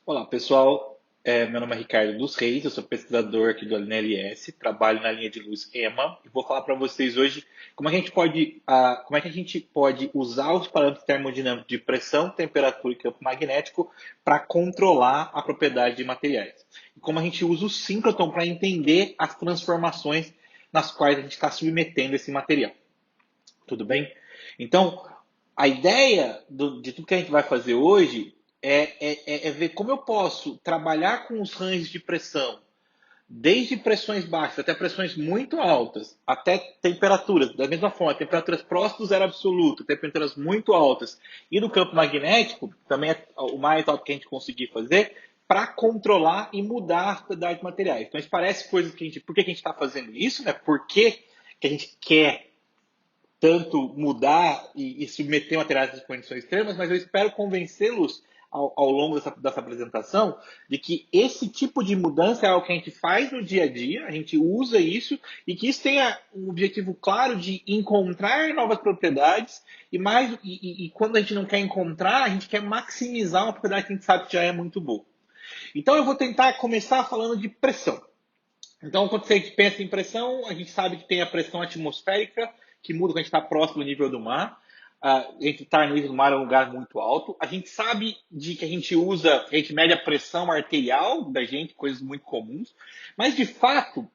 Olá, pessoal. Meu nome é Ricardo dos Reis, eu sou pesquisador aqui do LNLS, trabalho na linha de luz EMA e vou falar para vocês hoje como é que a gente pode usar os parâmetros termodinâmicos de pressão, temperatura e campo magnético para controlar a propriedade de materiais. E como a gente usa o síncrotron para entender as transformações nas quais a gente está submetendo esse material. Tudo bem? Então, a ideia de tudo que a gente vai fazer hoje é ver como eu posso trabalhar com os ranges de pressão, desde pressões baixas até pressões muito altas, até temperaturas, da mesma forma, temperaturas próximas do zero absoluto, temperaturas muito altas, e no campo magnético, também é o mais alto que a gente conseguir fazer, para controlar e mudar a propriedade de materiais. Então, isso parece coisas que a gente. Por que a gente está fazendo isso? Né? Por que a gente quer tanto mudar e submeter materiais às condições extremas, mas eu espero convencê-los ao longo dessa apresentação de que esse tipo de mudança é algo que a gente faz no dia a dia, a gente usa isso e que isso tenha um objetivo claro de encontrar novas propriedades e quando a gente não quer encontrar, a gente quer maximizar uma propriedade que a gente sabe que já é muito boa. Então eu vou tentar começar falando de pressão. Então, quando a gente pensa em pressão, a gente sabe que tem a pressão atmosférica, que muda quando a gente está próximo do nível do mar. A gente está no nível do mar é um lugar muito alto. A gente sabe de que a gente mede a pressão arterial da gente, coisas muito comuns. Mas, de fato,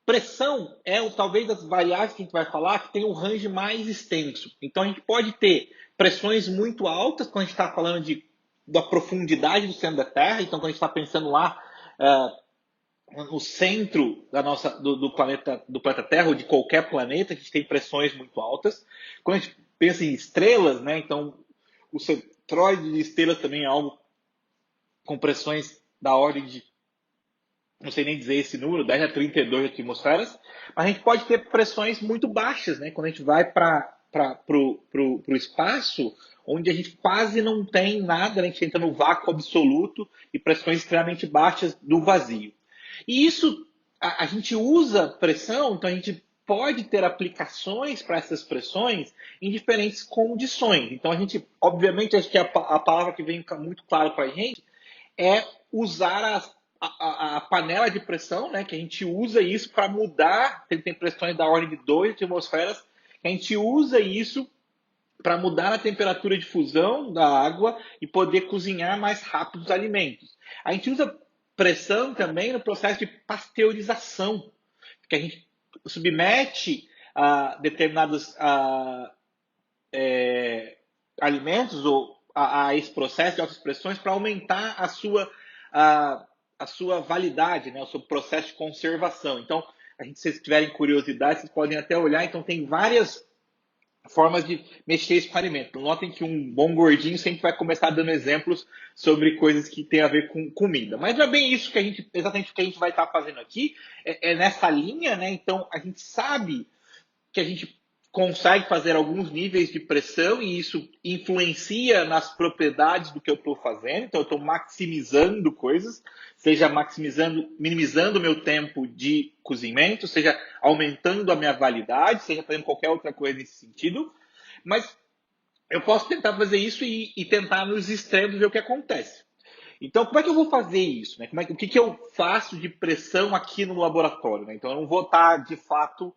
pressão é talvez das variáveis que a gente vai falar que tem um range mais extenso. Então, a gente pode ter pressões muito altas, quando a gente está falando da profundidade do centro da Terra. Então, quando a gente está pensando lá no centro do planeta Terra, ou de qualquer planeta, a gente tem pressões muito altas. Quando a gente pensa em estrelas, né, então o centroide de estrelas também é algo com pressões da ordem de, não sei nem dizer esse número, 10 a 32 atmosferas, mas a gente pode ter pressões muito baixas, né, quando a gente vai para o espaço, onde a gente quase não tem nada, né, a gente entra no vácuo absoluto e pressões extremamente baixas do vazio. E isso, a gente usa pressão, então a gente pode ter aplicações para essas pressões em diferentes condições. Então a gente, obviamente, acho que a palavra que vem muito claro para a gente é usar a panela de pressão, né, que a gente usa isso para mudar, tem pressões da ordem de 2 atmosferas, que a gente usa isso para mudar a temperatura de fusão da água e poder cozinhar mais rápido os alimentos. A gente usa pressão também no processo de pasteurização, que a gente submete a determinados alimentos ou a esse processo de altas pressões para aumentar a sua validade, né, o seu processo de conservação. Então, se vocês tiverem curiosidade, vocês podem até olhar. Então, tem várias formas de mexer esse com alimento. Notem que um bom gordinho sempre vai começar dando exemplos sobre coisas que têm a ver com comida. Mas não é bem isso exatamente o que a gente vai estar fazendo aqui. É nessa linha, né? Então a gente sabe que a gente consegue fazer alguns níveis de pressão e isso influencia nas propriedades do que eu estou fazendo. Então eu estou maximizando coisas, seja minimizando o meu tempo de cozimento, seja aumentando a minha validade, seja fazendo qualquer outra coisa nesse sentido. Mas eu posso tentar fazer isso e tentar nos extremos ver o que acontece. Então, como é que eu vou fazer isso? Né? O que eu faço de pressão aqui no laboratório? Né? Então, eu não vou estar, de fato,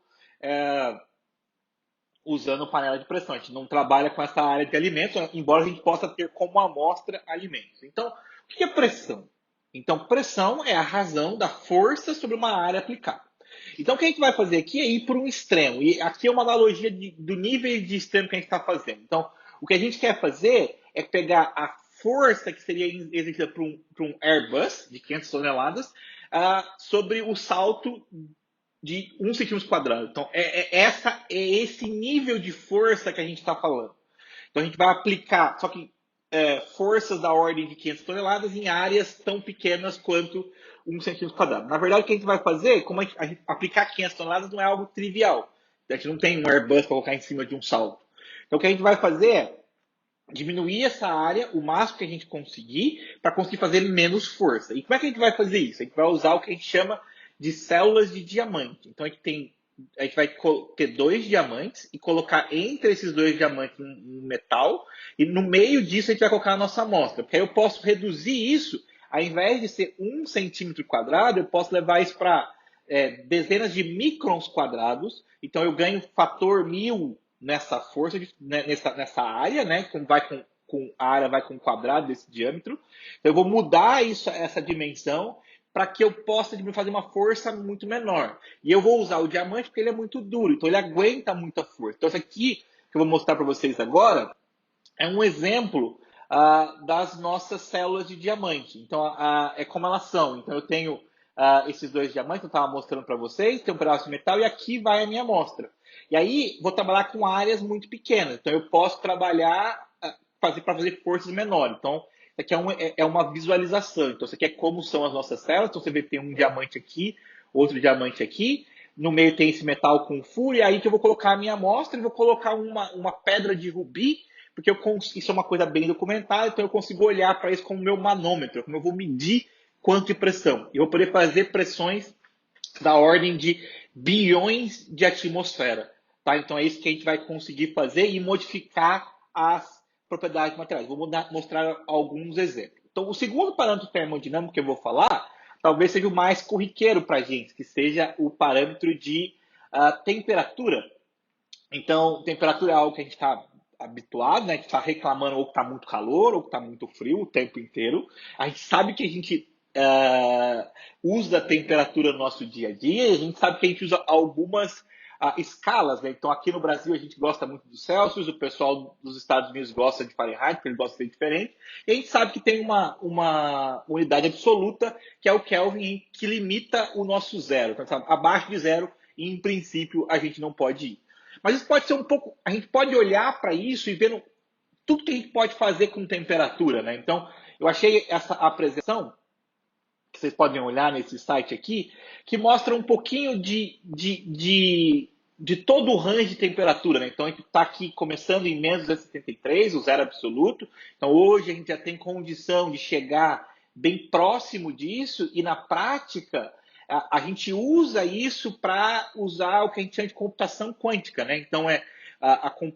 usando panela de pressão. A gente não trabalha com essa área de alimentos, embora a gente possa ter como amostra alimentos. Então, o que é pressão? Então, pressão é a razão da força sobre uma área aplicada. Então, o que a gente vai fazer aqui é ir para um extremo. E aqui é uma analogia do nível de extremo que a gente está fazendo. Então, o que a gente quer fazer é pegar a força que seria exercida para um Airbus de 500 toneladas sobre o salto de 1 centímetro quadrado. Então, esse nível de força que a gente está falando. Então, a gente vai aplicar, só que forças da ordem de 500 toneladas em áreas tão pequenas quanto 1 centímetro quadrado. Na verdade, o que a gente vai fazer, como a gente aplicar 500 toneladas não é algo trivial. A gente não tem um Airbus para colocar em cima de um salto. Então, o que a gente vai fazer é diminuir essa área o máximo que a gente conseguir para conseguir fazer menos força. E como é que a gente vai fazer isso? A gente vai usar o que a gente chama de células de diamante. Então, a gente vai ter 2 diamantes e colocar entre esses 2 diamantes um metal e no meio disso a gente vai colocar a nossa amostra. Porque aí eu posso reduzir isso ao invés de ser 1 centímetro quadrado, eu posso levar isso para dezenas de microns quadrados. Então eu ganho fator 1000 nessa força, nessa área, né? A área vai com o quadrado desse diâmetro. Então eu vou mudar isso, essa dimensão para que eu possa fazer uma força muito menor. E eu vou usar o diamante porque ele é muito duro, então ele aguenta muita força. Então, isso aqui que eu vou mostrar para vocês agora é um exemplo das nossas células de diamante. Então, é como elas são. Então, eu tenho esses dois diamantes que eu estava mostrando para vocês, tem um pedaço de metal e aqui vai a minha amostra. E aí, vou trabalhar com áreas muito pequenas. Então, eu posso trabalhar para fazer forças menores. Então, isso aqui é uma visualização. Então, isso aqui é como são as nossas células. Então, você vê que tem um diamante aqui, outro diamante aqui. No meio tem esse metal com furo. E aí que eu vou colocar a minha amostra e vou colocar uma pedra de rubi, porque isso é uma coisa bem documentada, então eu consigo olhar para isso como meu manômetro, como eu vou medir quanto de pressão. Eu vou poder fazer pressões da ordem de bilhões de atmosfera. Tá? Então é isso que a gente vai conseguir fazer e modificar as propriedades materiais. Vou mostrar alguns exemplos. Então, o segundo parâmetro termodinâmico que eu vou falar, talvez seja o mais corriqueiro para a gente, que seja o parâmetro de temperatura. Então, temperatura é algo que a gente está habituado, né? A gente está reclamando ou que está muito calor ou que está muito frio o tempo inteiro. A gente sabe que a gente usa a temperatura no nosso dia a dia e a gente sabe que a gente usa algumas escalas, né? Então, aqui no Brasil, a gente gosta muito do Celsius, o pessoal dos Estados Unidos gosta de Fahrenheit, porque ele gosta de ser diferente. E a gente sabe que tem uma unidade absoluta, que é o Kelvin, que limita o nosso zero. Então, sabe, abaixo de zero, em princípio, a gente não pode ir. Mas isso pode ser um pouco. A gente pode olhar para isso e ver tudo que a gente pode fazer com temperatura, né? Então, eu achei essa apresentação, que vocês podem olhar nesse site aqui, que mostra um pouquinho de todo o range de temperatura, né? Então, a gente está aqui começando em menos 273, o zero absoluto. Então, hoje a gente já tem condição de chegar bem próximo disso e, na prática, a gente usa isso para usar o que a gente chama de computação quântica, né? Então,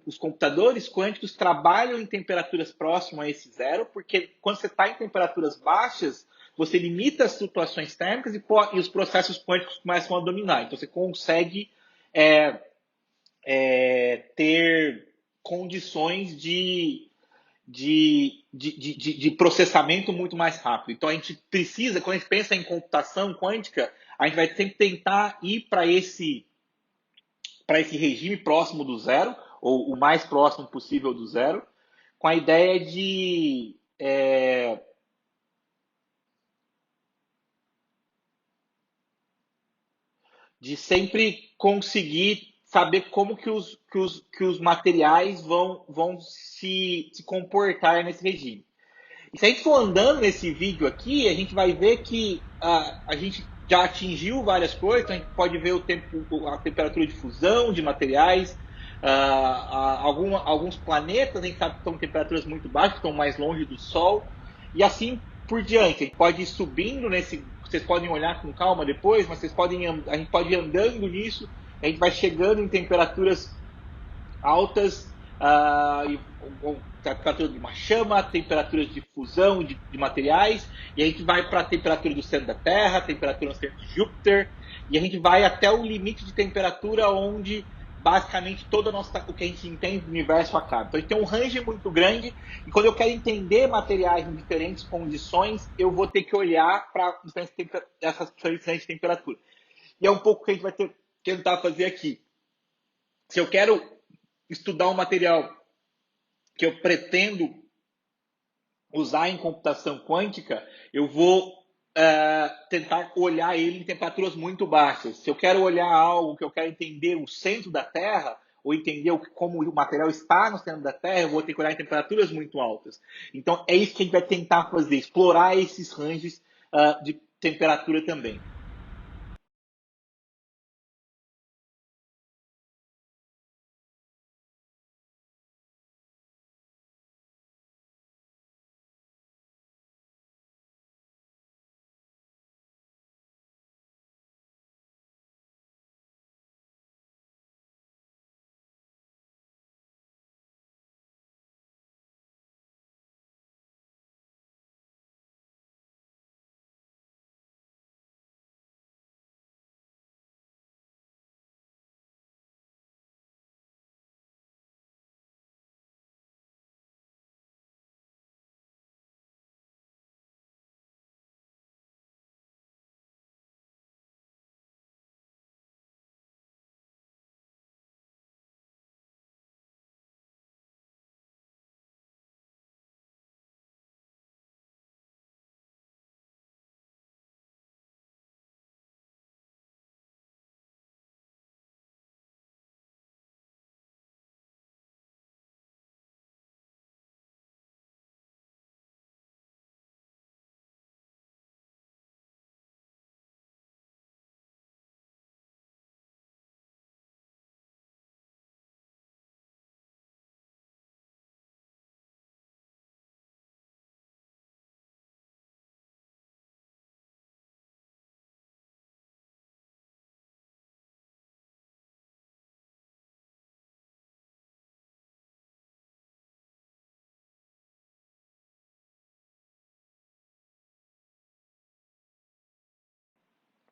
os computadores quânticos trabalham em temperaturas próximas a esse zero, porque quando você está em temperaturas baixas, você limita as flutuações térmicas e os processos quânticos começam a dominar. Então, você consegue ter condições de processamento muito mais rápido. Então, a gente precisa, quando a gente pensa em computação quântica, a gente vai sempre tentar ir para esse regime próximo do zero, ou o mais próximo possível do zero, com a ideia de sempre conseguir saber como que os materiais vão se comportar nesse regime. E se a gente for andando nesse vídeo aqui, a gente vai ver que a gente já atingiu várias coisas. Então a gente pode ver a temperatura de fusão de materiais. Alguns planetas a gente sabe que estão em temperaturas muito baixas, estão mais longe do Sol. E assim por diante. A gente pode ir subindo nesse. Vocês podem olhar com calma depois, mas a gente pode ir andando nisso. A gente vai chegando em temperaturas altas, temperatura de uma chama, temperaturas de fusão de materiais, e a gente vai para a temperatura do centro da Terra, temperatura no centro de Júpiter, e a gente vai até o limite de temperatura onde basicamente o que a gente entende do universo acaba. Então a gente tem um range muito grande, e quando eu quero entender materiais em diferentes condições, eu vou ter que olhar para essas diferentes temperaturas. E é um pouco o que a gente vai tentar fazer aqui. Se eu quero estudar um material que eu pretendo usar em computação quântica, eu vou tentar olhar ele em temperaturas muito baixas. Se eu quero olhar algo que eu quero entender o centro da Terra, ou entender como o material está no centro da Terra, eu vou ter que olhar em temperaturas muito altas. Então, é isso que a gente vai tentar fazer, explorar esses ranges de temperatura também.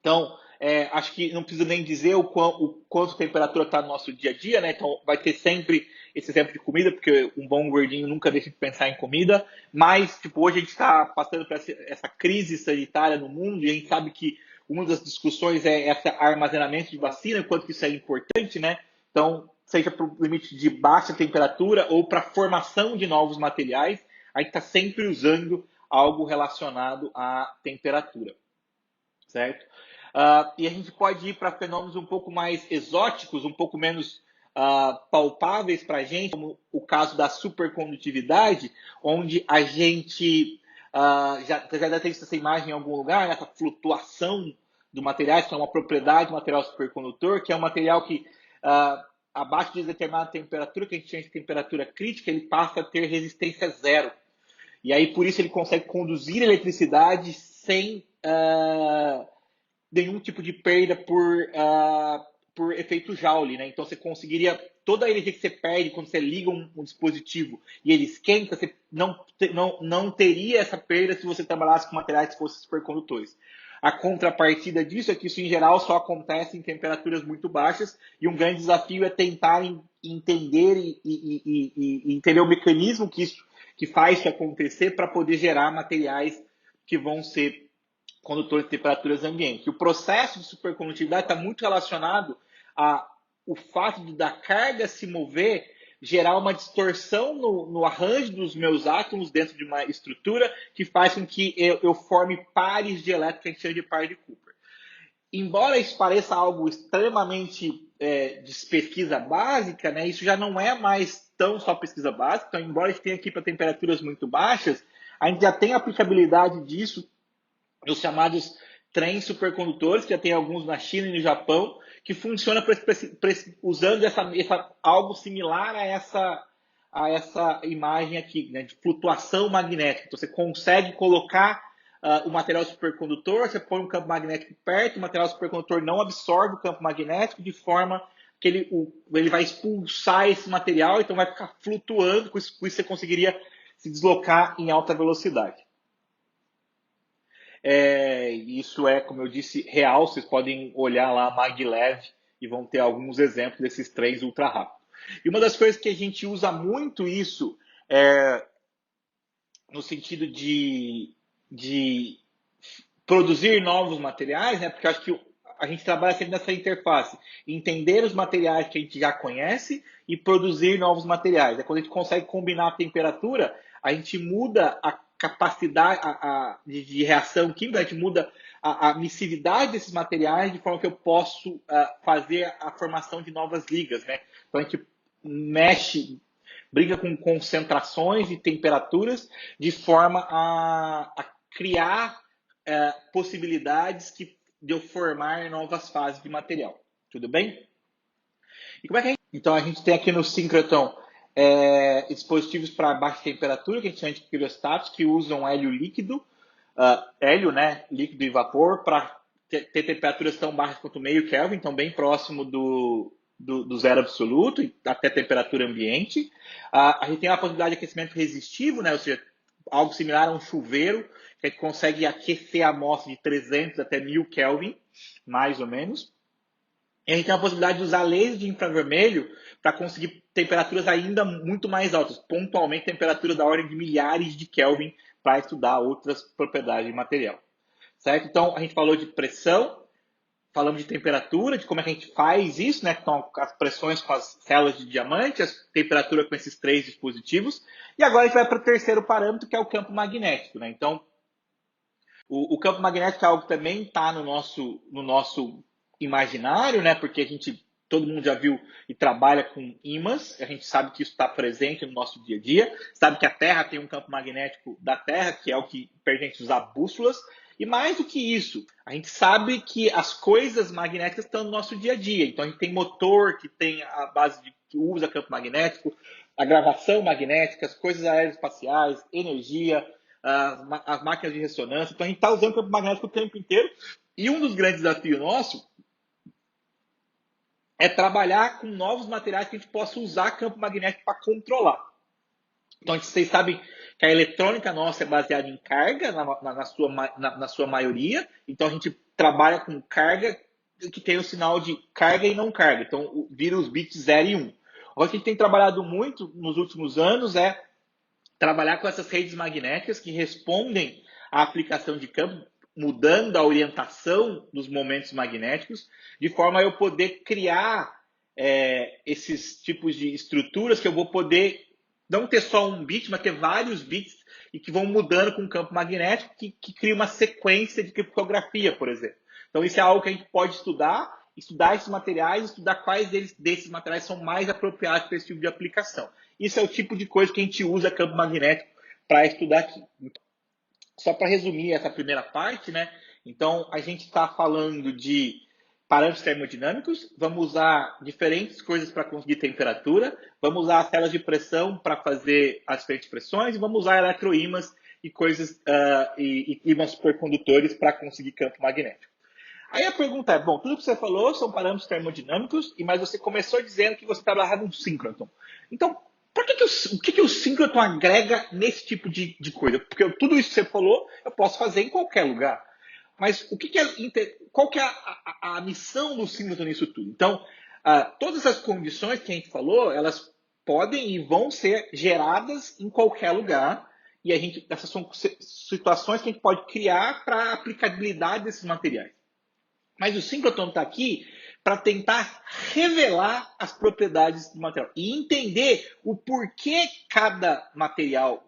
Então, acho que não precisa nem dizer o quanto a temperatura está no nosso dia a dia, né? Então, vai ter sempre esse exemplo de comida, porque um bom gordinho nunca deixa de pensar em comida. Mas, tipo, hoje a gente está passando por essa crise sanitária no mundo e a gente sabe que uma das discussões é esse armazenamento de vacina, quanto que isso é importante, né? Então, seja para o limite de baixa temperatura ou para a formação de novos materiais, a gente está sempre usando algo relacionado à temperatura, certo? E a gente pode ir para fenômenos um pouco mais exóticos, um pouco menos palpáveis para a gente, como o caso da supercondutividade, onde a gente já deve ter visto essa imagem em algum lugar, essa flutuação do material, que é uma propriedade do material supercondutor, que é um material que, abaixo de determinada temperatura, que a gente chama de temperatura crítica, ele passa a ter resistência zero. E aí, por isso, ele consegue conduzir eletricidade sem nenhum tipo de perda por efeito Joule, né? Então você conseguiria toda a energia que você perde quando você liga um dispositivo e ele esquenta, você não teria essa perda se você trabalhasse com materiais que fossem supercondutores. A contrapartida disso é que isso, em geral, só acontece em temperaturas muito baixas e um grande desafio é tentar entender e entender o mecanismo que faz isso acontecer para poder gerar materiais que vão ser condutores de temperaturas ambientes. E o processo de supercondutividade está muito relacionado ao fato da carga se mover, gerar uma distorção no arranjo dos meus átomos dentro de uma estrutura que faz com que eu forme pares de elétrons que a gente chama de par de Cooper. Embora isso pareça algo extremamente de pesquisa básica, né, isso já não é mais tão só pesquisa básica. Então, embora a gente tenha aqui para temperaturas muito baixas, a gente já tem aplicabilidade disso os chamados trens supercondutores, que já tem alguns na China e no Japão, que funciona usando algo similar a essa imagem aqui, né, de flutuação magnética. Então, você consegue colocar o material supercondutor, você põe um campo magnético perto, o material supercondutor não absorve o campo magnético, de forma que ele vai expulsar esse material, então vai ficar flutuando, com isso você conseguiria se deslocar em alta velocidade. Isso é, como eu disse, real. Vocês podem olhar lá a maglev e vão ter alguns exemplos desses trens ultra rápidos. E uma das coisas que a gente usa muito isso no sentido de produzir novos materiais, né? Porque eu acho que a gente trabalha sempre nessa interface, entender os materiais que a gente já conhece e produzir novos materiais. É quando a gente consegue combinar a temperatura, a gente muda a capacidade de reação química, a gente muda a missividade desses materiais de forma que eu posso fazer a formação de novas ligas, né? Então a gente brinca com concentrações e temperaturas de forma a criar possibilidades de eu formar novas fases de material. Tudo bem? E como é que então a gente tem aqui no Synchrotron dispositivos para baixa temperatura, que a gente chama de criostatos, que usam hélio líquido, hélio, né, líquido e vapor, para ter temperaturas tão baixas quanto meio Kelvin, então bem próximo do zero absoluto e até temperatura ambiente. A gente tem a possibilidade de aquecimento resistivo, né, ou seja, algo similar a um chuveiro, que a gente consegue aquecer a amostra de 300 até 1000 Kelvin, mais ou menos. E a gente tem a possibilidade de usar laser de infravermelho para conseguir temperaturas ainda muito mais altas, pontualmente temperaturas da ordem de milhares de Kelvin, para estudar outras propriedades de material. Certo? Então, a gente falou de pressão, falamos de temperatura, de como é que a gente faz isso, né? Então, as pressões com as células de diamante, a temperatura com esses três dispositivos. E agora a gente vai para o terceiro parâmetro, que é o campo magnético, né? Então, o campo magnético é algo que também está no nosso imaginário, né? Porque todo mundo já viu e trabalha com ímãs, a gente sabe que isso está presente no nosso dia a dia, sabe que a Terra tem um campo magnético da Terra, que é o que permite usar bússolas, e mais do que isso, a gente sabe que as coisas magnéticas estão no nosso dia a dia. Então a gente tem motor que tem a base que usa campo magnético, a gravação magnética, as coisas aeroespaciais, energia, as máquinas de ressonância. Então a gente está usando campo magnético o tempo inteiro. E um dos grandes desafios nossos é trabalhar com novos materiais que a gente possa usar campo magnético para controlar. Então vocês sabem que a eletrônica nossa é baseada em carga, na sua maioria, então a gente trabalha com carga que tem o sinal de carga e não carga, então vira os bits 0 e 1. O que a gente tem trabalhado muito nos últimos anos é trabalhar com essas redes magnéticas que respondem à aplicação de campo, mudando a orientação dos momentos magnéticos, de forma a eu poder criar esses tipos de estruturas que eu vou poder não ter só um bit, mas ter vários bits e que vão mudando com o campo magnético, que cria uma sequência de criptografia, por exemplo. Então, isso é algo que a gente pode estudar esses materiais, estudar quais desses materiais são mais apropriados para esse tipo de aplicação. Isso é o tipo de coisa que a gente usa campo magnético para estudar aqui. Só para resumir essa primeira parte, né? Então, a gente está falando de parâmetros termodinâmicos, vamos usar diferentes coisas para conseguir temperatura, vamos usar as telas de pressão para fazer as diferentes pressões, e vamos usar eletroímãs e coisas e ímãs supercondutores para conseguir campo magnético. Aí a pergunta é, bom, tudo que você falou são parâmetros termodinâmicos, mas você começou dizendo que você trabalhava no síncroton. Então, o que o síncroton agrega nesse tipo de coisa? Porque tudo isso que você falou, eu posso fazer em qualquer lugar. Mas qual que é a missão do síncroton nisso tudo? Então, todas as condições que a gente falou, elas podem e vão ser geradas em qualquer lugar. E essas são situações que a gente pode criar para a aplicabilidade desses materiais. Mas o síncroton está aqui para tentar revelar as propriedades do material e entender o porquê cada material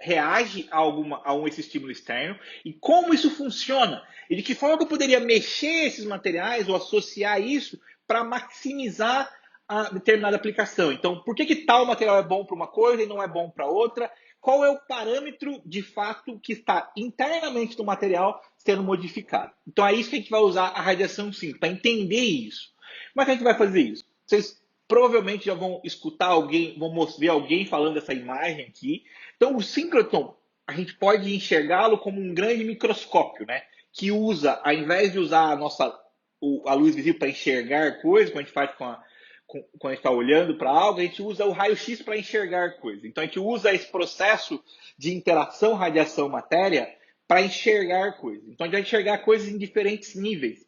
reage a esse estímulo externo e como isso funciona. E de que forma eu poderia mexer esses materiais ou associar isso para maximizar a determinada aplicação. Então, por que tal material é bom para uma coisa e não é bom para outra? Qual é o parâmetro de fato que está internamente no material sendo modificado? Então é isso que a gente vai usar a radiação síncrona, para entender isso. Como é que a gente vai fazer isso? Vocês provavelmente já vão escutar alguém, vão ver alguém falando dessa imagem aqui. Então o síncroton, a gente pode enxergá-lo como um grande microscópio, né? Que usa, ao invés de usar a luz visível para enxergar coisas, como a gente faz quando a gente está olhando para algo, a gente usa o raio-x para enxergar coisas. Então a gente usa esse processo de interação radiação-matéria para enxergar coisas. Então a gente vai enxergar coisas em diferentes níveis,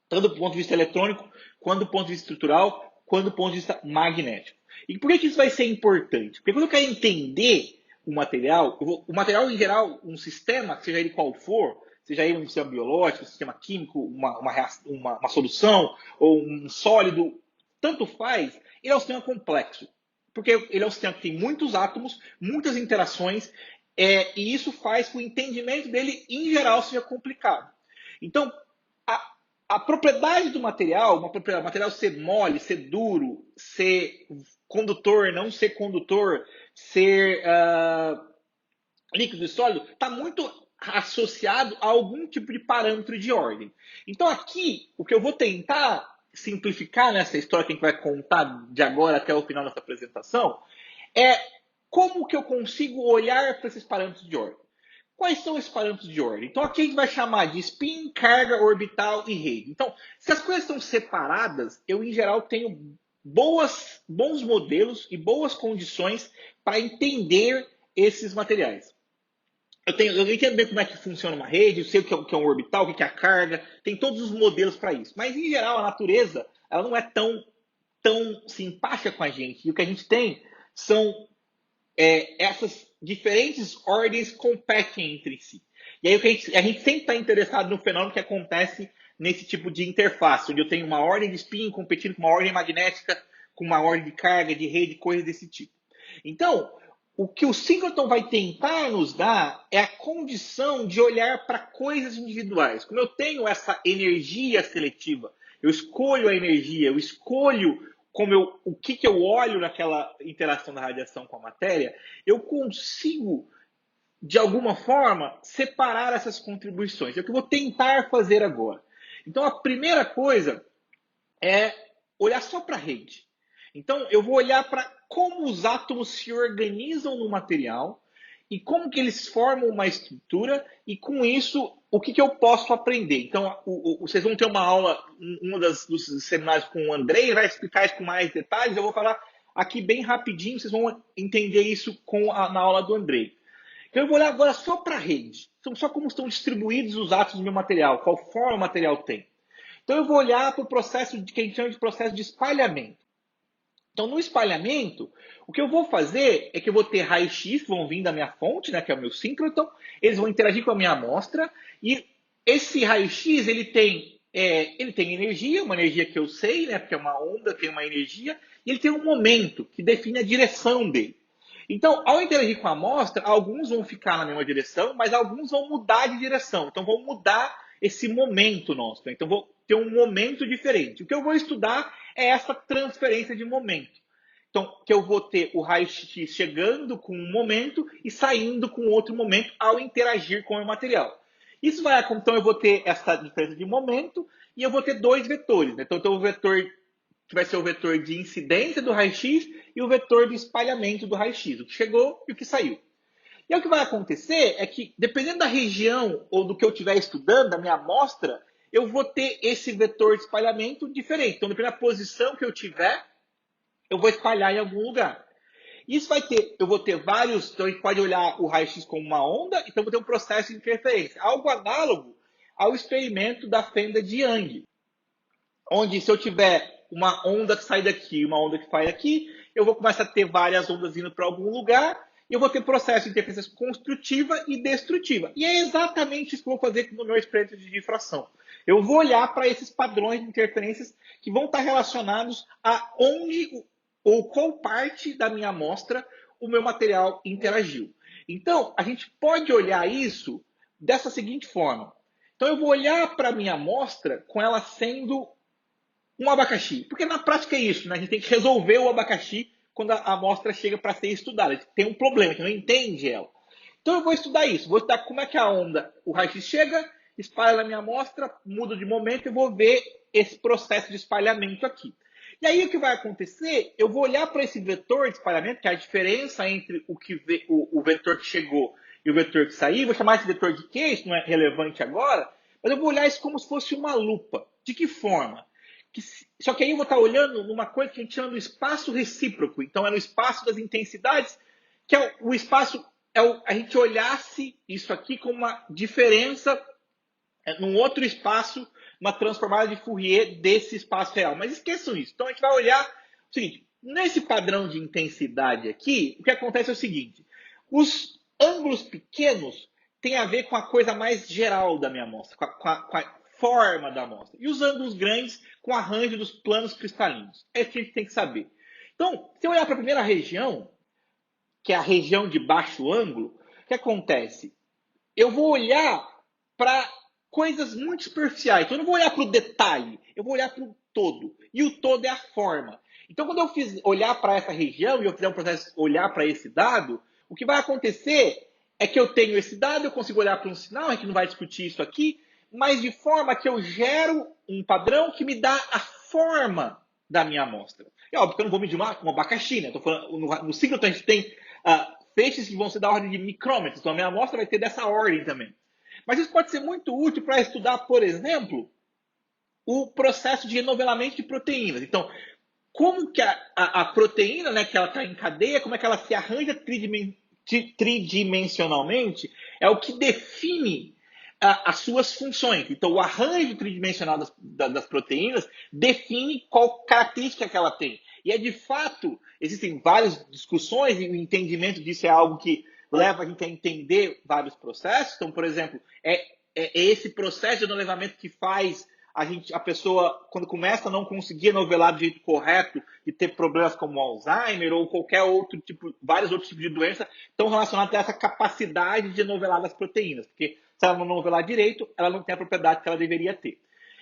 tanto do ponto de vista eletrônico, quanto do ponto de vista estrutural, quanto do ponto de vista magnético. E por que isso vai ser importante? Porque quando eu quero entender o material em geral, um sistema, seja ele qual for, seja ele um sistema biológico, um sistema químico, uma solução, ou um sólido, tanto faz, ele é um sistema complexo. Porque ele é um sistema que tem muitos átomos, muitas interações, e isso faz que o entendimento dele, em geral, seja complicado. Então, a propriedade do material, o material ser mole, ser duro, ser condutor, não ser condutor, ser líquido e sólido, está muito associado a algum tipo de parâmetro de ordem. Então aqui, o que eu vou tentar simplificar nessa história que a gente vai contar de agora até o final dessa apresentação, é como que eu consigo olhar para esses parâmetros de ordem. Quais são esses parâmetros de ordem? Então aqui a gente vai chamar de spin, carga, orbital e rede. Então, se as coisas estão separadas, eu em geral tenho bons modelos e boas condições para entender esses materiais. Eu entendo bem como é que funciona uma rede, eu sei o que é um orbital, o que é a carga, tem todos os modelos para isso. Mas, em geral, a natureza ela não é tão simpática com a gente. E o que a gente tem são essas diferentes ordens competem entre si. E aí a gente sempre está interessado no fenômeno que acontece nesse tipo de interface, onde eu tenho uma ordem de spin competindo com uma ordem magnética, com uma ordem de carga, de rede, coisas desse tipo. Então, o que o síncroton vai tentar nos dar é a condição de olhar para coisas individuais. Como eu tenho essa energia seletiva, eu escolho a energia, eu escolho o que eu olho naquela interação da radiação com a matéria, eu consigo, de alguma forma, separar essas contribuições. É o que eu vou tentar fazer agora. Então, a primeira coisa é olhar só para a rede. Então, eu vou olhar para como os átomos se organizam no material e como que eles formam uma estrutura e, com isso, o que eu posso aprender. Então, vocês vão ter uma aula, dos seminários com o Andrei, vai explicar isso com mais detalhes. Eu vou falar aqui bem rapidinho, vocês vão entender isso na aula do Andrei. Então eu vou olhar agora só para a rede, só como estão distribuídos os átomos do meu material, qual forma o material tem. Então eu vou olhar para o processo que a gente chama de processo de espalhamento. Então, no espalhamento, o que eu vou fazer é que eu vou ter raios-x que vão vir da minha fonte, né, que é o meu síncrotron, eles vão interagir com a minha amostra, e esse raio-x ele tem energia, uma energia que eu sei, né, porque é uma onda, tem uma energia, e ele tem um momento que define a direção dele. Então, ao interagir com a amostra, alguns vão ficar na mesma direção, mas alguns vão mudar de direção. Então, vão mudar esse momento nosso. Então, vou ter um momento diferente. O que eu vou estudar é essa transferência de momento. Então, que eu vou ter o raio-x chegando com um momento e saindo com outro momento ao interagir com o material. Isso vai acontecer, então eu vou ter essa diferença de momento e eu vou ter dois vetores. Né? Então, eu tenho o vetor que vai ser o vetor de incidência do raio-x e o vetor de espalhamento do raio-x, o que chegou e o que saiu. E aí, o que vai acontecer é que, dependendo da região ou do que eu estiver estudando, da minha amostra, eu vou ter esse vetor de espalhamento diferente. Então, dependendo da posição que eu tiver, eu vou espalhar em algum lugar. Isso vai ter, eu vou ter vários, então a gente pode olhar o raio-x como uma onda, então eu vou ter um processo de interferência. Algo análogo ao experimento da fenda de Young, onde se eu tiver uma onda que sai daqui, uma onda que vai aqui, eu vou começar a ter várias ondas indo para algum lugar, e eu vou ter processo de interferência construtiva e destrutiva. E é exatamente isso que eu vou fazer no meu experimento de difração. Eu vou olhar para esses padrões de interferências que vão estar relacionados a onde ou qual parte da minha amostra o meu material interagiu. Então, a gente pode olhar isso dessa seguinte forma. Então, eu vou olhar para a minha amostra com ela sendo um abacaxi. Porque na prática é isso, né? A gente tem que resolver o abacaxi quando a amostra chega para ser estudada. A gente tem um problema, a gente não entende ela. Então eu vou estudar isso, vou estudar como é que a onda, o raio-x chega, espalha na minha amostra, muda de momento e vou ver esse processo de espalhamento aqui. E aí o que vai acontecer? Eu vou olhar para esse vetor de espalhamento, que é a diferença entre o vetor que chegou e o vetor que saiu. Vou chamar esse vetor de Q, isso não é relevante agora, mas eu vou olhar isso como se fosse uma lupa. De que forma? Só que aí eu vou estar olhando numa coisa que a gente chama do espaço recíproco. Então é no espaço das intensidades, que é o espaço, a gente olhasse isso aqui como uma diferença num outro espaço, uma transformada de Fourier desse espaço real. Mas esqueçam isso. Então a gente vai olhar o seguinte, nesse padrão de intensidade aqui, o que acontece é o seguinte, os ângulos pequenos têm a ver com a coisa mais geral da minha amostra, com a forma da amostra. E os ângulos grandes com o arranjo dos planos cristalinos. É isso que a gente tem que saber. Então, se eu olhar para a primeira região, que é a região de baixo ângulo, o que acontece? Eu vou olhar para coisas muito superficiais. Então, eu não vou olhar para o detalhe, eu vou olhar para o todo. E o todo é a forma. Então, quando eu olhar para essa região e eu fizer um processo olhar para esse dado, o que vai acontecer é que eu tenho esse dado, eu consigo olhar para um sinal, a gente não vai discutir isso aqui, mas de forma que eu gero um padrão que me dá a forma da minha amostra. É óbvio que eu não vou medir um abacaxi, né? Tô falando, no síncroton a gente tem feixes que vão ser da ordem de micrômetros, então a minha amostra vai ter dessa ordem também. Mas isso pode ser muito útil para estudar, por exemplo, o processo de renovelamento de proteínas. Então, como que a proteína, né, que ela está em cadeia, como é que ela se arranja tridimensionalmente, é o que define as suas funções. Então, o arranjo tridimensional das proteínas define qual característica que ela tem. E é de fato, existem várias discussões e o entendimento disso é algo que leva a gente a entender vários processos. Então, por exemplo, é esse processo de novelamento que faz a pessoa, quando começa a não conseguir novelar do jeito correto e ter problemas como Alzheimer ou qualquer outro tipo, vários outros tipos de doença, estão relacionados a essa capacidade de novelar das proteínas. Porque se ela não novelar direito, ela não tem a propriedade que ela deveria ter.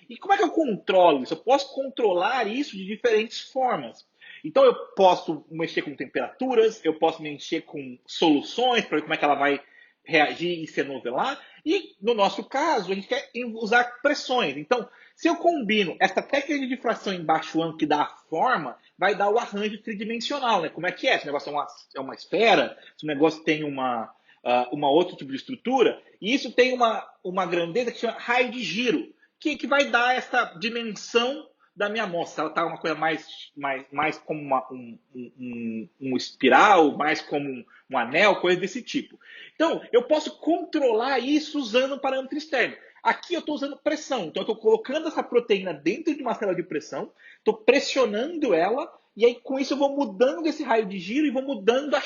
E como é que eu controlo isso? Eu posso controlar isso de diferentes formas. Então eu posso mexer com temperaturas, eu posso mexer com soluções para ver como é que ela vai reagir e se novelar. E no nosso caso, a gente quer usar pressões. Então, se eu combino essa técnica de difração em baixo ângulo que dá a forma, vai dar o arranjo tridimensional, né? Como é que é? Se o negócio é uma esfera, se o negócio tem uma outro tipo de estrutura, e isso tem uma grandeza que chama raio de giro, que vai dar essa dimensão da minha amostra. Se ela está uma coisa mais como um espiral, mais como um anel, coisa desse tipo. Então, eu posso controlar isso usando um parâmetro externo. Aqui eu estou usando pressão. Então, eu estou colocando essa proteína dentro de uma célula de pressão, estou pressionando ela, e aí com isso eu vou mudando esse raio de giro e vou mudando a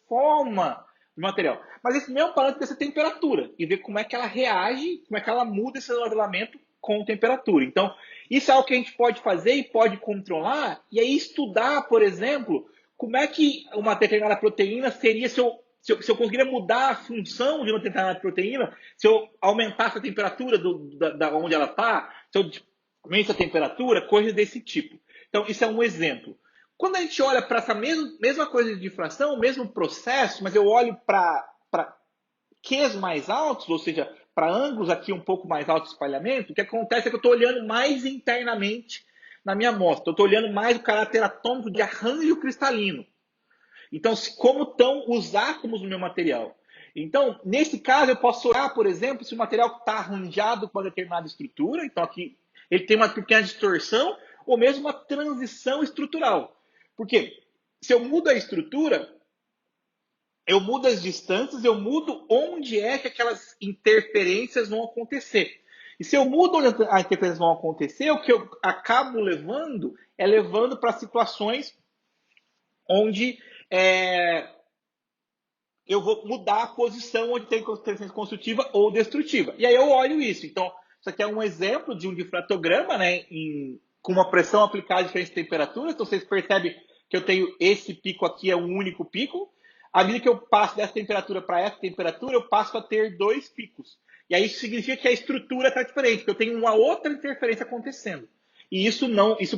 forma do material. Mas esse mesmo parâmetro dessa temperatura e ver como é que ela reage, como é que ela muda esse modelamento com temperatura. Então, isso é algo que a gente pode fazer e pode controlar, e aí estudar, por exemplo, como é que uma determinada proteína seria se eu conseguiria mudar a função de uma determinada proteína, se eu aumentasse a temperatura da onde ela está, se eu diminuísse a temperatura, coisas desse tipo. Então, isso é um exemplo. Quando a gente olha para essa mesma coisa de difração, o mesmo processo, mas eu olho para Qs mais altos, ou seja, para ângulos aqui um pouco mais alto de espalhamento, o que acontece é que eu estou olhando mais internamente na minha amostra. Eu estou olhando mais o caráter atômico de arranjo cristalino. Então, como estão os átomos no meu material. Então, nesse caso, eu posso olhar, por exemplo, se o material está arranjado com uma determinada estrutura. Então, aqui ele tem uma pequena distorção ou mesmo uma transição estrutural. Porque se eu mudo a estrutura, eu mudo as distâncias, eu mudo onde é que aquelas interferências vão acontecer. E se eu mudo onde as interferências vão acontecer, o que eu acabo levando é levando para situações onde eu vou mudar a posição onde tem interferência construtiva ou destrutiva. E aí eu olho isso. Então, isso aqui é um exemplo de um difratograma, né, com uma pressão aplicada a diferentes temperaturas. Então, vocês percebem que eu tenho esse pico aqui, é um único pico. À medida que eu passo dessa temperatura para essa temperatura, eu passo a ter dois picos. E aí isso significa que a estrutura está diferente, que eu tenho uma outra interferência acontecendo. E isso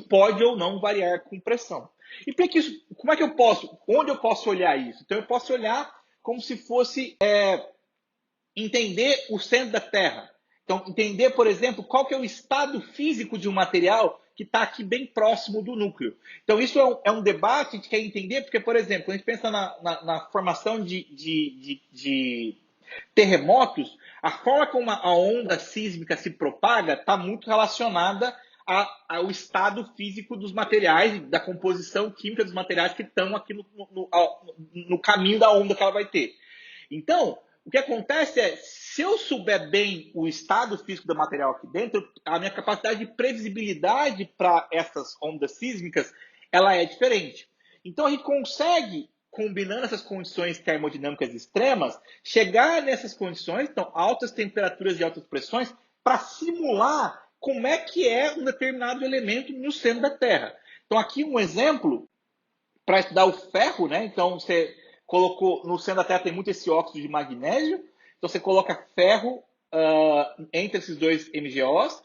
pode ou não variar com pressão. E para que isso, como é que eu posso, onde eu posso olhar isso? Então eu posso olhar como se fosse entender o centro da Terra. Então, entender, por exemplo, qual que é o estado físico de um material que está aqui bem próximo do núcleo. Então, isso é um debate que a gente quer entender, porque, por exemplo, a gente pensa na formação de terremotos, a forma como a onda sísmica se propaga está muito relacionada ao estado físico dos materiais, da composição química dos materiais que estão aqui no caminho da onda que ela vai ter. Então, o que acontece é, se eu souber bem o estado físico do material aqui dentro, a minha capacidade de previsibilidade para essas ondas sísmicas, ela é diferente. Então, a gente consegue, combinando essas condições termodinâmicas extremas, chegar nessas condições, então, altas temperaturas e altas pressões, para simular como é que é um determinado elemento no centro da Terra. Então, aqui um exemplo para estudar o ferro, né? Então, você colocou no centro da Terra tem muito esse óxido de magnésio, então você coloca ferro entre esses dois MgOs,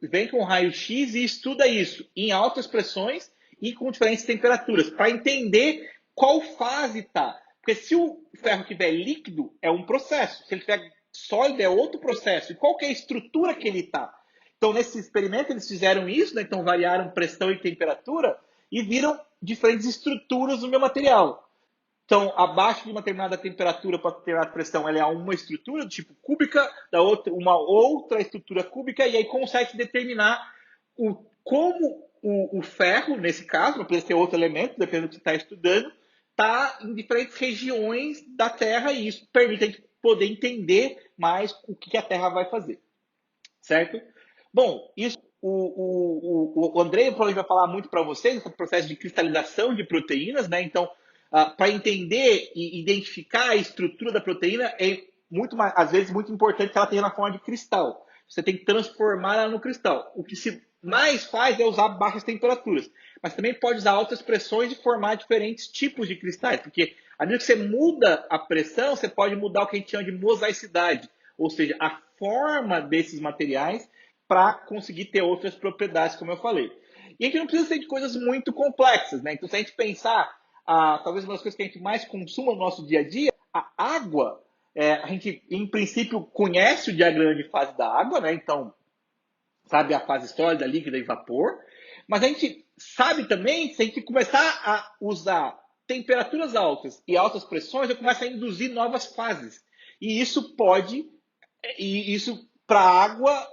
vem com raio-x e estuda isso em altas pressões e com diferentes temperaturas, para entender qual fase está. Porque se o ferro estiver líquido, é um processo. Se ele estiver sólido, é outro processo. E qual que é a estrutura que ele está? Então, nesse experimento, eles fizeram isso, né? Então variaram pressão e temperatura e viram diferentes estruturas no meu material. Então, abaixo de uma determinada temperatura para determinada pressão, ela é uma estrutura do tipo cúbica, da outra, uma outra estrutura cúbica, e aí consegue determinar como o ferro, nesse caso, não precisa ser outro elemento, dependendo do que você está estudando, está em diferentes regiões da Terra, e isso permite a gente poder entender mais o que a Terra vai fazer. Certo? Bom, isso o Andrei provavelmente vai falar muito para vocês sobre o processo de cristalização de proteínas, né? Então, para entender e identificar a estrutura da proteína, é muito mais, às vezes muito importante que ela tenha na forma de cristal. Você tem que transformar ela no cristal. O que se mais faz é usar baixas temperaturas, mas também pode usar altas pressões e formar diferentes tipos de cristais, porque à medida que você muda a pressão, você pode mudar o que a gente chama de mosaicidade, ou seja, a forma desses materiais para conseguir ter outras propriedades, como eu falei. E a gente não precisa ser de coisas muito complexas, né? Então, se a gente pensar, talvez uma das coisas que a gente mais consuma no nosso dia a dia, a água, a gente, em princípio, conhece o diagrama de fase da água, né? Então, sabe a fase sólida, líquida e vapor. Mas a gente sabe também, se a gente começar a usar temperaturas altas e altas pressões, eu começo a induzir novas fases. E isso para a água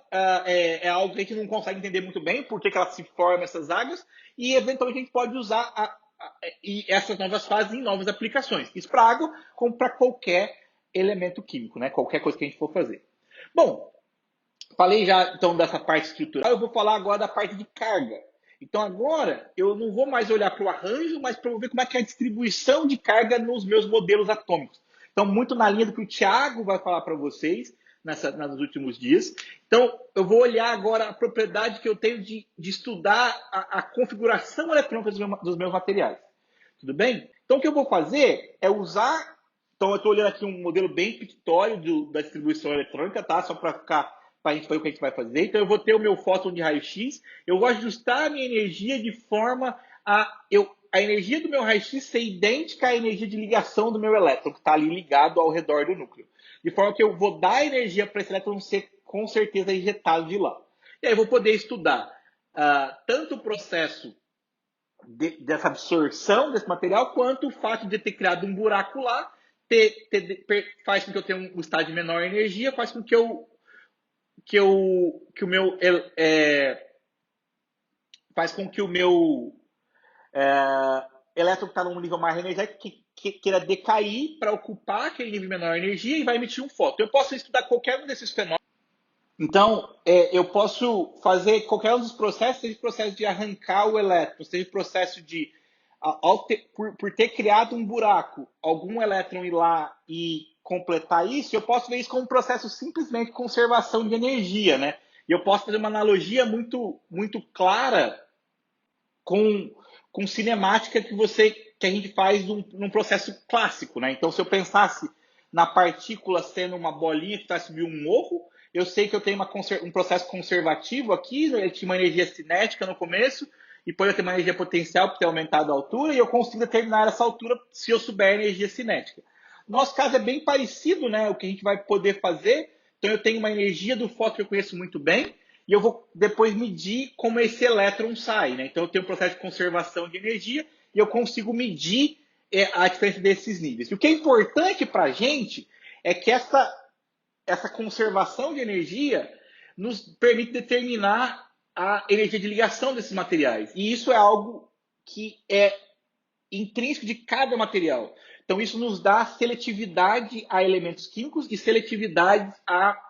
é algo que a gente não consegue entender muito bem, por que ela se forma essas águas, e eventualmente a gente pode usar e essas novas fases em novas aplicações. Isso para água, como para qualquer elemento químico, né? Qualquer coisa que a gente for fazer. Bom, falei já então dessa parte estrutural, eu vou falar agora da parte de carga. Então agora eu não vou mais olhar para o arranjo, mas para ver como é que é a distribuição de carga nos meus modelos atômicos. Então, muito na linha do que o Thiago vai falar para vocês nos últimos dias. Então, eu vou olhar agora a propriedade que eu tenho de estudar a configuração eletrônica dos meus materiais. Tudo bem? Então, o que eu vou fazer é usar. Então, eu estou olhando aqui um modelo bem pictório da distribuição eletrônica, tá? Só para ficar para a gente ver o que a gente vai fazer. Então, eu vou ter o meu fóton de raio-x. Eu vou ajustar a minha energia de forma a energia do meu raio-x ser idêntica à energia de ligação do meu elétron, que está ali ligado ao redor do núcleo. De forma que eu vou dar energia para esse elétron ser, com certeza, injetado de lá. E aí eu vou poder estudar tanto o processo dessa absorção desse material, quanto o fato de ter criado um buraco lá faz com que eu tenha um estágio de menor energia, faz com que o meu faz com que o meu elétron que está num nível mais energético queira decair para ocupar aquele nível de menor energia e vai emitir um fóton. Eu posso estudar qualquer um desses fenômenos. Então, eu posso fazer qualquer um dos processos, seja o processo de arrancar o elétron, seja o processo de, por ter criado um buraco, algum elétron ir lá e completar isso, eu posso ver isso como um processo simplesmente de conservação de energia, né? E eu posso fazer uma analogia muito, muito clara com cinemática que a gente faz num processo clássico, né? Então, se eu pensasse na partícula sendo uma bolinha que está subindo um morro, eu sei que eu tenho um processo conservativo aqui, eu tinha uma energia cinética no começo, e depois eu tenho uma energia potencial para ter aumentado a altura, e eu consigo determinar essa altura se eu souber a energia cinética. No nosso caso é bem parecido, né? O que a gente vai poder fazer. Então eu tenho uma energia do fóton que eu conheço muito bem, e eu vou depois medir como esse elétron sai, né? Então eu tenho um processo de conservação de energia e eu consigo medir a diferença desses níveis. E o que é importante para a gente é que essa conservação de energia nos permite determinar a energia de ligação desses materiais. E isso é algo que é intrínseco de cada material. Então isso nos dá seletividade a elementos químicos e seletividade a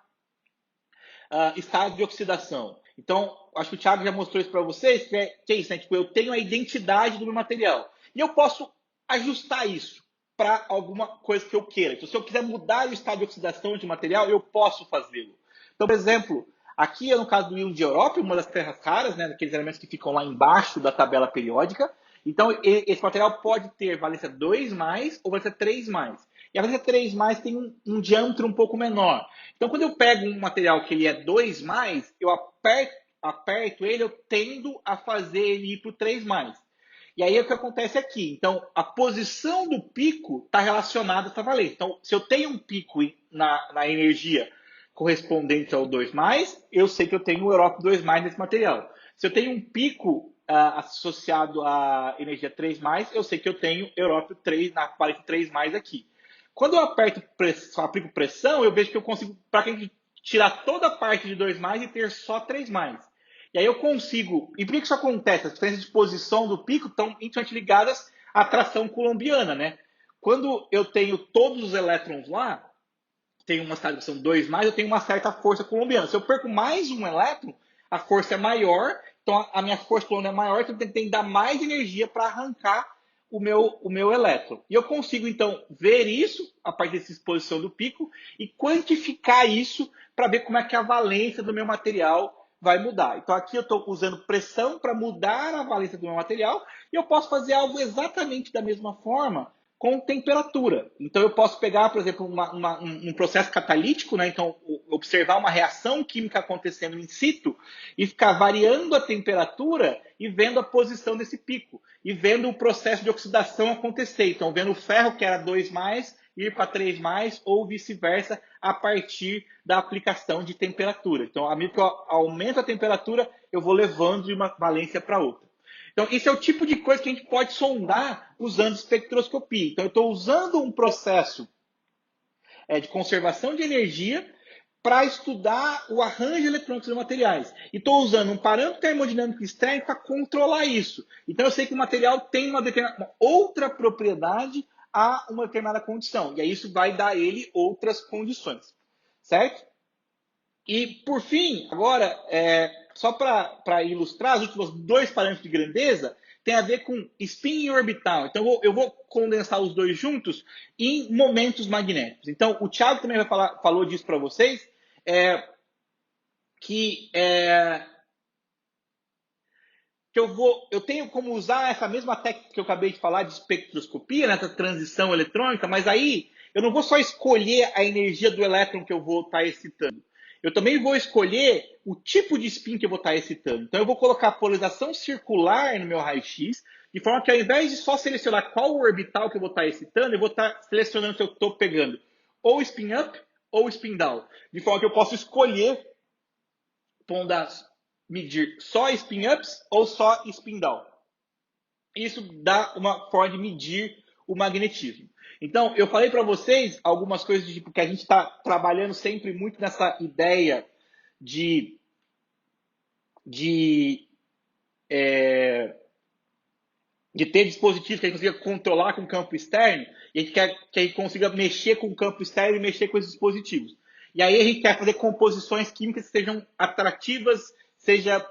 estado de oxidação. Então, acho que o Thiago já mostrou isso para vocês, que é isso, né? Tipo, eu tenho a identidade do meu material. E eu posso ajustar isso para alguma coisa que eu queira. Então, se eu quiser mudar o estado de oxidação de material, eu posso fazê-lo. Então, por exemplo, aqui é no caso do íon de Europa, uma das terras raras, né? Daqueles elementos que ficam lá embaixo da tabela periódica. Então, esse material pode ter valência 2+, ou valência 3+. E a valência 3+, tem um diâmetro um pouco menor. Então, quando eu pego um material que ele é 2+, eu aperto ele, eu tendo a fazer ele ir para o 3+. E aí é o que acontece aqui. Então, a posição do pico está relacionada a essa valência. Então, se eu tenho um pico na energia correspondente ao 2+, eu sei que eu tenho o Europe 2+ nesse material. Se eu tenho um pico associado à energia 3+, eu sei que eu tenho Europe 3 na parede 3+ aqui. Quando eu aplico pressão, eu vejo que eu consigo tirar toda a parte de 2+ e ter só 3+. E aí eu consigo... E por que isso acontece? As diferenças de posição do pico estão intimamente ligadas à atração coulombiana, né? Quando eu tenho todos os elétrons lá, tenho uma estado que são 2+, eu tenho uma certa força coulombiana. Se eu perco mais um elétron, a força é maior, então a minha força coulombiana é maior, então tem que dar mais energia para arrancar o meu elétron. E eu consigo, então, ver isso a partir dessa exposição do pico e quantificar isso para ver como é que a valência do meu material vai mudar. Então, aqui eu estou usando pressão para mudar a valência do meu material e eu posso fazer algo exatamente da mesma forma com temperatura. Então, eu posso pegar, por exemplo, um processo catalítico, né? Então, observar uma reação química acontecendo in situ e ficar variando a temperatura e vendo a posição desse pico. E vendo o processo de oxidação acontecer. Então, vendo o ferro, que era 2+, ir para 3+, ou vice-versa, a partir da aplicação de temperatura. Então, à medida que eu aumento a temperatura, eu vou levando de uma valência para outra. Então, esse é o tipo de coisa que a gente pode sondar usando espectroscopia. Então, eu estou usando um processo de conservação de energia para estudar o arranjo eletrônico dos materiais. E estou usando um parâmetro termodinâmico externo para controlar isso. Então eu sei que o material tem uma outra propriedade a uma determinada condição. E aí isso vai dar a ele outras condições. Certo? E por fim, agora, só para ilustrar, os últimos dois parâmetros de grandeza tem a ver com spin e orbital. Então eu vou condensar os dois juntos em momentos magnéticos. Então o Thiago também falou disso para vocês, que eu tenho como usar essa mesma técnica que eu acabei de falar de espectroscopia, nessa transição eletrônica, mas aí eu não vou só escolher a energia do elétron que eu vou estar excitando. Eu também vou escolher o tipo de spin que eu vou estar excitando. Então eu vou colocar a polarização circular no meu raio-x, de forma que ao invés de só selecionar qual orbital que eu vou estar excitando, eu vou estar selecionando se eu estou pegando ou spin up ou spin down. De forma que eu posso escolher medir só spin ups ou só spin down. Isso dá uma forma de medir o magnetismo. Então, eu falei para vocês algumas coisas de tipo que a gente está trabalhando sempre muito nessa ideia de ter dispositivos que a gente consiga controlar com o campo externo e a gente quer que a gente consiga mexer com o campo externo e mexer com esses dispositivos. E aí a gente quer fazer composições químicas que sejam atrativas, sejam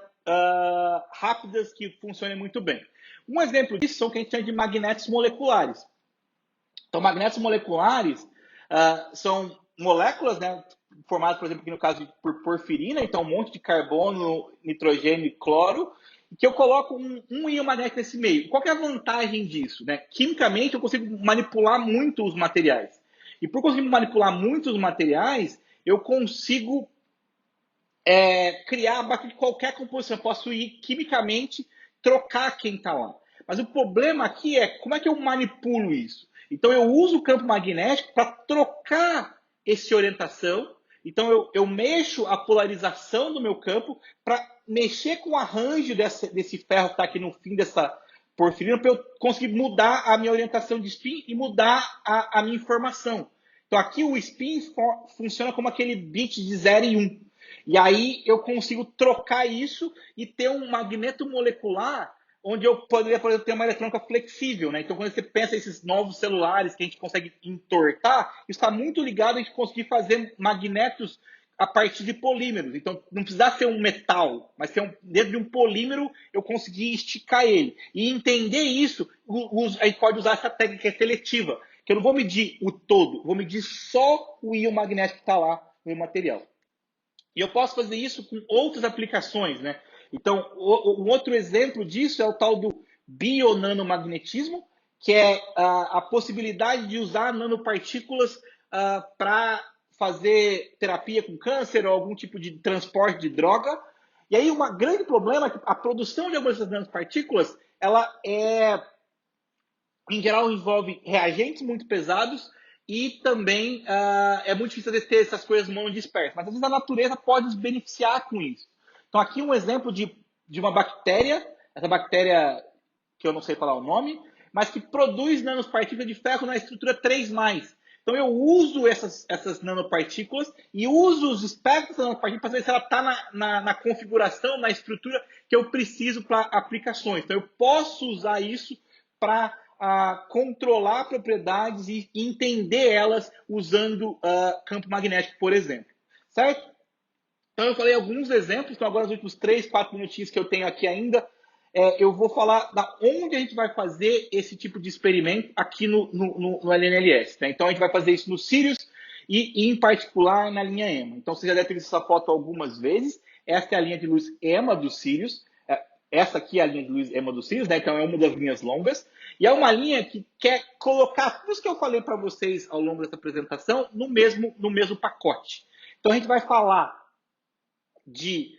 rápidas, que funcionem muito bem. Um exemplo disso são o que a gente chama de magnetos moleculares. Então, magnetos moleculares são moléculas, né, formadas, por exemplo, aqui no caso por porfirina, então um monte de carbono, nitrogênio e cloro, que eu coloco um íon magnético nesse meio. Qual que é a vantagem disso? Né? Quimicamente, eu consigo manipular muito os materiais. E por conseguir manipular muito os materiais, eu consigo criar a partir de qualquer composição. Eu posso ir quimicamente trocar quem está lá. Mas o problema aqui é como é que eu manipulo isso? Então eu uso o campo magnético para trocar essa orientação. Então eu mexo a polarização do meu campo para mexer com o arranjo desse ferro que está aqui no fim dessa porfirina para eu conseguir mudar a minha orientação de spin e mudar a minha informação. Então aqui o spin funciona como aquele bit de 0 e 1. E aí eu consigo trocar isso e ter um magneto molecular onde eu poderia, por exemplo, ter uma eletrônica flexível. Né? Então, quando você pensa esses novos celulares que a gente consegue entortar, isso está muito ligado a gente conseguir fazer magnetos a partir de polímeros. Então, não precisa ser um metal, mas dentro de um polímero eu conseguir esticar ele. E entender isso, a gente pode usar essa técnica seletiva, que eu não vou medir o todo, vou medir só o íon magnético que está lá no material. E eu posso fazer isso com outras aplicações, né? Então, um outro exemplo disso é o tal do bionanomagnetismo, que é a possibilidade de usar nanopartículas para fazer terapia com câncer ou algum tipo de transporte de droga. E aí, um grande problema é que a produção de algumas dessas nanopartículas, ela em geral, envolve reagentes muito pesados e também é muito difícil ter essas coisas mão dispersas. Mas às vezes a natureza pode se beneficiar com isso. Então aqui um exemplo de uma bactéria, essa bactéria que eu não sei falar o nome, mas que produz nanopartículas de ferro na estrutura 3+. Então eu uso essas nanopartículas e uso os espectros da nanopartícula para ver se ela está na configuração, na estrutura que eu preciso para aplicações. Então eu posso usar isso para controlar propriedades e entender elas usando campo magnético, por exemplo. Certo? Então eu falei alguns exemplos, então agora os últimos 3, 4 minutinhos que eu tenho aqui ainda, eu vou falar da onde a gente vai fazer esse tipo de experimento aqui no LNLS. Né? Então a gente vai fazer isso no Sirius e em particular na linha EMA. Então você já deve ter visto essa foto algumas vezes. Essa é a linha de luz EMA do Sirius. Essa aqui é a linha de luz EMA do Sirius, né? Então é uma das linhas longas. E é uma linha que quer colocar tudo isso que eu falei para vocês ao longo dessa apresentação no mesmo pacote. Então a gente vai falar de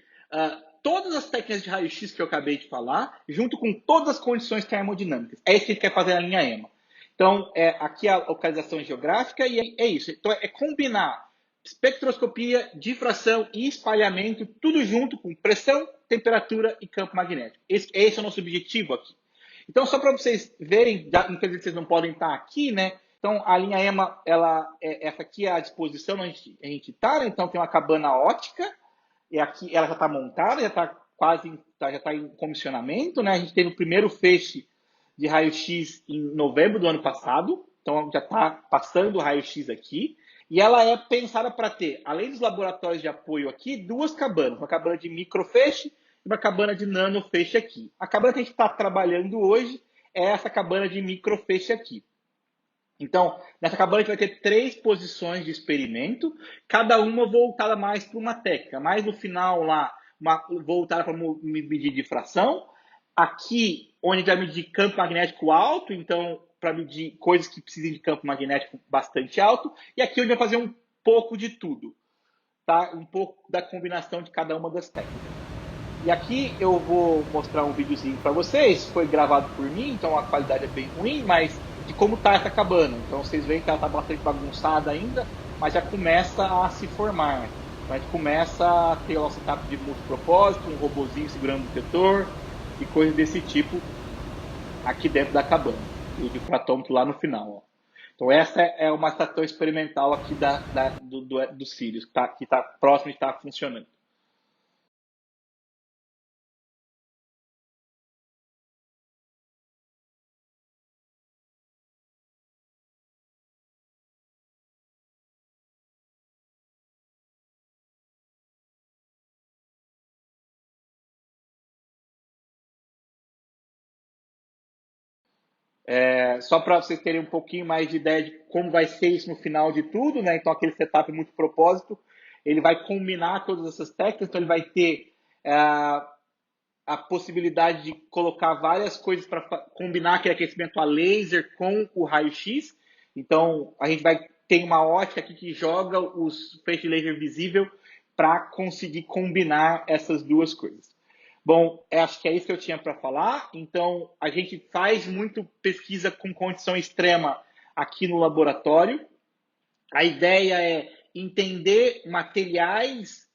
todas as técnicas de raio-x que eu acabei de falar, junto com todas as condições termodinâmicas. É isso que a gente quer fazer na linha EMA. Então, aqui a localização geográfica e é isso. Então, é combinar espectroscopia, difração e espalhamento, tudo junto com pressão, temperatura e campo magnético. Esse é o nosso objetivo aqui. Então, só para vocês verem, infelizmente vocês não podem estar aqui, né? Então, a linha EMA, essa aqui é a disposição onde a gente está, né? Então tem uma cabana ótica, e aqui ela já está montada, já está quase, já está em comissionamento, né? A gente teve o primeiro feixe de raio-x em novembro do ano passado, então já está passando o raio-x aqui. E ela é pensada para ter, além dos laboratórios de apoio aqui, duas cabanas, uma cabana de microfeixe e uma cabana de nanofeixe aqui. A cabana que a gente está trabalhando hoje é essa cabana de microfeixe aqui. Então, nessa cabana a gente vai ter 3 posições de experimento, cada uma voltada mais para uma técnica. Mais no final lá, voltada para medir difração. Aqui, onde a gente vai medir campo magnético alto, então, para medir coisas que precisam de campo magnético bastante alto. E aqui onde vai fazer um pouco de tudo, tá? Um pouco da combinação de cada uma das técnicas. E aqui eu vou mostrar um videozinho para vocês. Foi gravado por mim, então a qualidade é bem ruim, mas de como tá essa cabana. Então vocês veem que ela tá bastante bagunçada ainda, mas já começa a se formar. Então a gente começa a ter o nosso setup de multipropósito, um robozinho segurando o detetor e coisas desse tipo aqui dentro da cabana. E o difratômetro lá no final. Ó. Então essa é uma estação experimental aqui do Sirius, que tá próximo de estar funcionando. Só para vocês terem um pouquinho mais de ideia de como vai ser isso no final de tudo, né? Então, aquele setup multipropósito, ele vai combinar todas essas técnicas, então ele vai ter a possibilidade de colocar várias coisas para combinar aquele aquecimento a laser com o raio-x. Então, a gente vai ter uma ótica aqui que joga os feixes de laser visível para conseguir combinar essas duas coisas. Bom, acho que é isso que eu tinha para falar. Então, a gente faz muito pesquisa com condição extrema aqui no laboratório. A ideia é entender materiais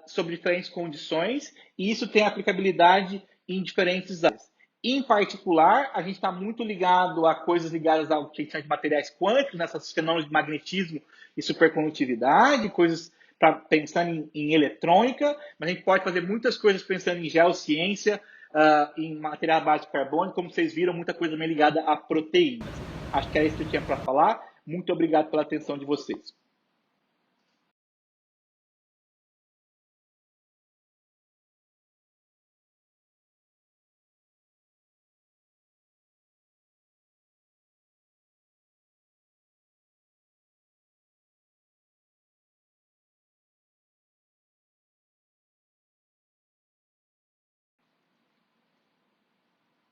sobre diferentes condições e isso tem aplicabilidade em diferentes áreas. Em particular, a gente está muito ligado a coisas ligadas ao que a gente chama de materiais quânticos, nessas fenômenos de magnetismo e supercondutividade, coisas pensando em eletrônica, mas a gente pode fazer muitas coisas pensando em geociência, em material base de carbono, como vocês viram, muita coisa também ligada a proteínas. Acho que era isso que eu tinha para falar. Muito obrigado pela atenção de vocês.